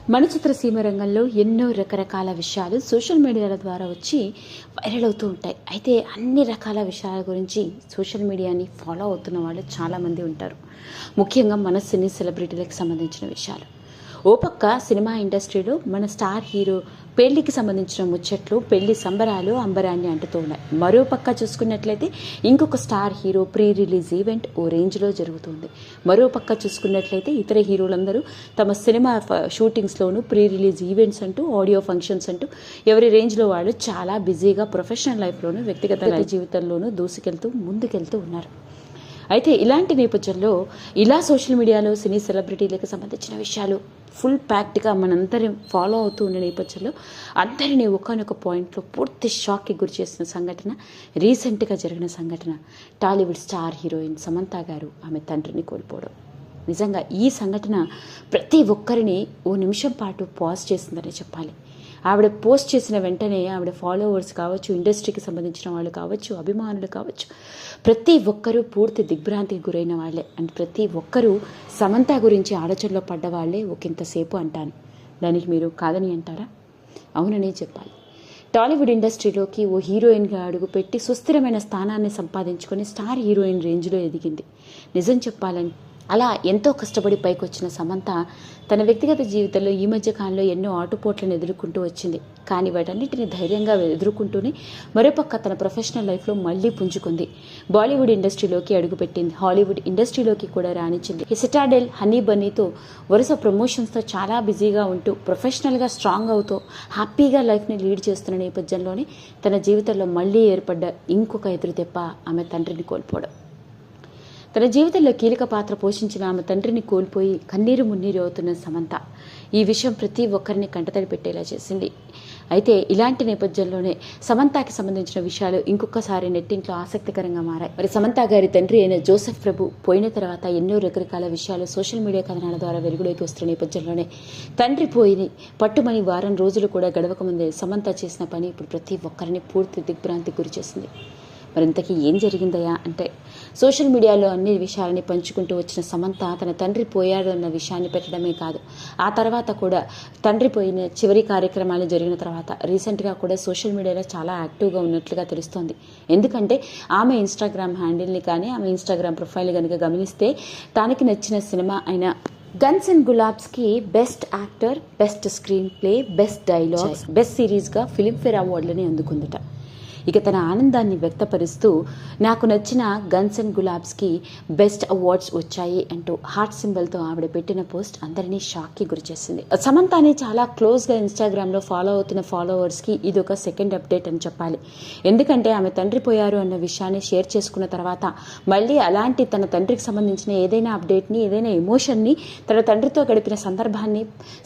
మన చిత్రసీమ రంగంలో ఎన్నో రకరకాల విషయాలు సోషల్ మీడియాల ద్వారా వచ్చి వైరల్ అవుతూ ఉంటాయి. అయితే అన్ని రకాల విషయాల గురించి సోషల్ మీడియాని ఫాలో అవుతున్న వాళ్ళు చాలామంది ఉంటారు. ముఖ్యంగా మన సినీ సెలబ్రిటీలకు సంబంధించిన విషయాలు. ఓ పక్క సినిమా ఇండస్ట్రీలో మన స్టార్ హీరో పెళ్లికి సంబంధించిన ముచ్చట్లు, పెళ్లి సంబరాలు అంబరాన్ని అంటుతూ ఉన్నాయి. మరో పక్క చూసుకున్నట్లయితే ఇంకొక star hero pre release event ఓ రేంజ్లో జరుగుతుంది. మరో పక్క చూసుకున్నట్లయితే ఇతర హీరోలందరూ తమ సినిమా షూటింగ్స్లోనూ ప్రీ రిలీజ్ ఈవెంట్స్ అంటూ, ఆడియో ఫంక్షన్స్ అంటూ ఎవరి రేంజ్లో వాళ్ళు చాలా బిజీగా ప్రొఫెషనల్ లైఫ్లోనూ వ్యక్తిగత జీవితంలోనూ దూసుకెళ్తూ ముందుకెళ్తూ ఉన్నారు. అయితే ఇలాంటి నేపథ్యంలో ఇలా సోషల్ మీడియాలో సినీ సెలబ్రిటీలకు సంబంధించిన విషయాలు ఫుల్ ప్యాక్డ్గా మనందరం ఫాలో అవుతూ ఉన్న నేపథ్యంలో అందరినీ ఒకనొక పాయింట్లో పూర్తి షాక్కి గురి చేసిన సంఘటన రీసెంట్గా జరిగిన సంఘటన. టాలీవుడ్ స్టార్ హీరోయిన్ సమంత గారు ఆమె తండ్రిని కోల్పోవడం. నిజంగా ఈ సంఘటన ప్రతి ఒక్కరిని ఓ నిమిషం పాటు పాజ్ చేసిందనే చెప్పాలి. ఆవిడ పోస్ట్ చేసిన వెంటనే ఆవిడ ఫాలోవర్స్ కావచ్చు, ఇండస్ట్రీకి సంబంధించిన వాళ్ళు కావచ్చు, అభిమానులు కావచ్చు, ప్రతి ఒక్కరూ పూర్తి దిగ్భ్రాంతికి గురైన వాళ్ళే. అండ్ ప్రతి ఒక్కరూ సమంత గురించి ఆలోచనలో పడ్డ వాళ్ళే ఒకంతసేపు అంటాను. దానికి మీరు కాదని అంటారా? అవుననే చెప్పాలి. టాలీవుడ్ ఇండస్ట్రీలోకి ఓ హీరోయిన్గా అడుగుపెట్టి సుస్థిరమైన స్థానాన్ని సంపాదించుకొని స్టార్ హీరోయిన్ రేంజ్లో ఎదిగింది. నిజం చెప్పాలని అలా ఎంతో కష్టపడి పైకి వచ్చిన సమంత తన వ్యక్తిగత జీవితంలో ఈ మధ్య కాలంలో ఎన్నో ఆటుపోట్లను ఎదుర్కొంటూ వచ్చింది. కానీ వాటన్నిటిని ధైర్యంగా ఎదుర్కొంటూనే మరోపక్క తన ప్రొఫెషనల్ లైఫ్లో మళ్లీ పుంజుకుంది. బాలీవుడ్ ఇండస్ట్రీలోకి అడుగుపెట్టింది. హాలీవుడ్ ఇండస్ట్రీలోకి కూడా రాణించింది. సిటాడెల్, హనీ బన్నీతో వరుస ప్రమోషన్స్తో చాలా బిజీగా ఉంటూ ప్రొఫెషనల్గా స్ట్రాంగ్ అవుతూ హ్యాపీగా లైఫ్ని లీడ్ చేస్తున్న నేపథ్యంలోనే తన జీవితంలో మళ్లీ ఏర్పడ్డ ఇంకొక ఎదురుదెబ్బ ఆమె తండ్రిని కోల్పోవడం. తన జీవితంలో కీలక పాత్ర పోషించిన ఆమె తండ్రిని కోల్పోయి కన్నీరు మున్నీరు అవుతున్న సమంత ఈ విషయం ప్రతి ఒక్కరిని కంటతడి పెట్టేలా చేసింది. అయితే ఇలాంటి నేపథ్యంలోనే సమంతకి సంబంధించిన విషయాలు ఇంకొకసారి నెట్టింట్లో ఆసక్తికరంగా మారాయి. మరి సమంత గారి తండ్రి అయిన జోసెఫ్ ప్రభు పోయిన తర్వాత ఎన్నో రకరకాల విషయాలు సోషల్ మీడియా కథనాల ద్వారా వెలుగులోకి వస్తున్న నేపథ్యంలోనే తండ్రి పోయి పట్టుమని వారం రోజులు కూడా గడవకముందే సమంత చేసిన పని ఇప్పుడు ప్రతి ఒక్కరిని పూర్తి దిగ్భ్రాంతికి గురి చేసింది. మరింతకీ ఏం జరిగిందయా అంటే, సోషల్ మీడియాలో అన్ని విషయాలని పంచుకుంటూ వచ్చిన సమంత తన తండ్రి పోయాడు అన్న విషయాన్ని పెట్టడమే కాదు, ఆ తర్వాత కూడా తండ్రి పోయిన చివరి కార్యక్రమాలు జరిగిన తర్వాత రీసెంట్గా కూడా సోషల్ మీడియాలో చాలా యాక్టివ్గా ఉన్నట్లుగా తెలుస్తోంది. ఎందుకంటే ఆమె ఇన్స్టాగ్రామ్ హ్యాండిల్ని కానీ ఆమె ఇన్స్టాగ్రామ్ ప్రొఫైల్ కనుక గమనిస్తే తనకి నచ్చిన సినిమా అయిన గన్స్ అండ్ గులాబ్స్కి best actor, best screenplay, best dialogues, best సిరీస్గా ఫిలింఫేర్ అవార్డులని అందుకుందట. ఇక తన ఆనందాన్ని వ్యక్తపరుస్తూ నాకు నచ్చిన గన్స్ అండ్ గులాబ్స్కి బెస్ట్ అవార్డ్స్ వచ్చాయి అంటూ హార్ట్ సింబల్తో ఆవిడ పెట్టిన పోస్ట్ అందరినీ షాక్కి గురిచేసింది. సమంతాని చాలా క్లోజ్గా ఇన్స్టాగ్రామ్లో ఫాలో అవుతున్న ఫాలోవర్స్కి ఇది ఒక సెకండ్ అప్డేట్ అని చెప్పాలి. ఎందుకంటే ఆమె తండ్రి పోయారు అన్న విషయాన్ని షేర్ చేసుకున్న తర్వాత మళ్ళీ అలాంటి తన తండ్రికి సంబంధించిన ఏదైనా అప్డేట్ని, ఏదైనా ఎమోషన్ని, తన తండ్రితో గడిపిన సందర్భాన్ని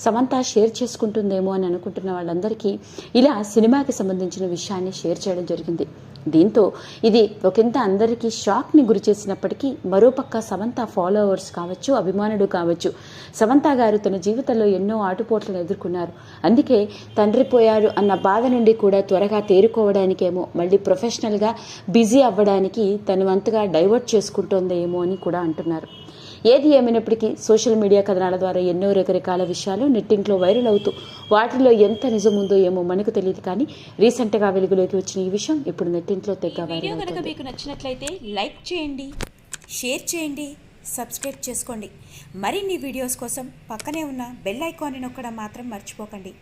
సమంత షేర్ చేసుకుంటుందేమో అని అనుకుంటున్న వాళ్ళందరికీ ఇలా సినిమాకి సంబంధించిన విషయాన్ని షేర్ చేయడం జరిగింది. దీంతో ఇది ఒకంత అందరికీ షాక్ని గురి చేసినప్పటికీ మరోపక్క సమంత ఫాలోవర్స్ కావచ్చు, అభిమానులు కావచ్చు, సమంత గారు తన జీవితంలో ఎన్నో ఆటుపోట్లను ఎదుర్కొన్నారు. అందుకే తండ్రి పోయారు అన్న బాధ నుండి కూడా త్వరగా తేరుకోవడానికేమో మళ్ళీ ప్రొఫెషనల్గా బిజీ అవ్వడానికి తన వంతుగా డైవర్ట్ చేసుకుంటోందేమో అని కూడా అంటున్నారు. ఏది ఏమైనప్పటికీ సోషల్ మీడియా కథనాల ద్వారా ఎన్నో రకరకాల విషయాలు నెట్టింట్లో వైరల్ అవుతూ వాటిలో ఎంత నిజం ఉందో ఏమో మనకు తెలియదు. కానీ రీసెంట్గా వెలుగులోకి వచ్చిన ఈ విషయం ఇప్పుడు నెట్టింట్లో తెగ వైరల్ అవుతుంది. కనుక మీకు నచ్చినట్లయితే లైక్ చేయండి, షేర్ చేయండి, సబ్స్క్రైబ్ చేసుకోండి. మరిన్ని వీడియోస్ కోసం పక్కనే ఉన్న బెల్ ఐకాన్ని నొక్కడం మాత్రం మర్చిపోకండి.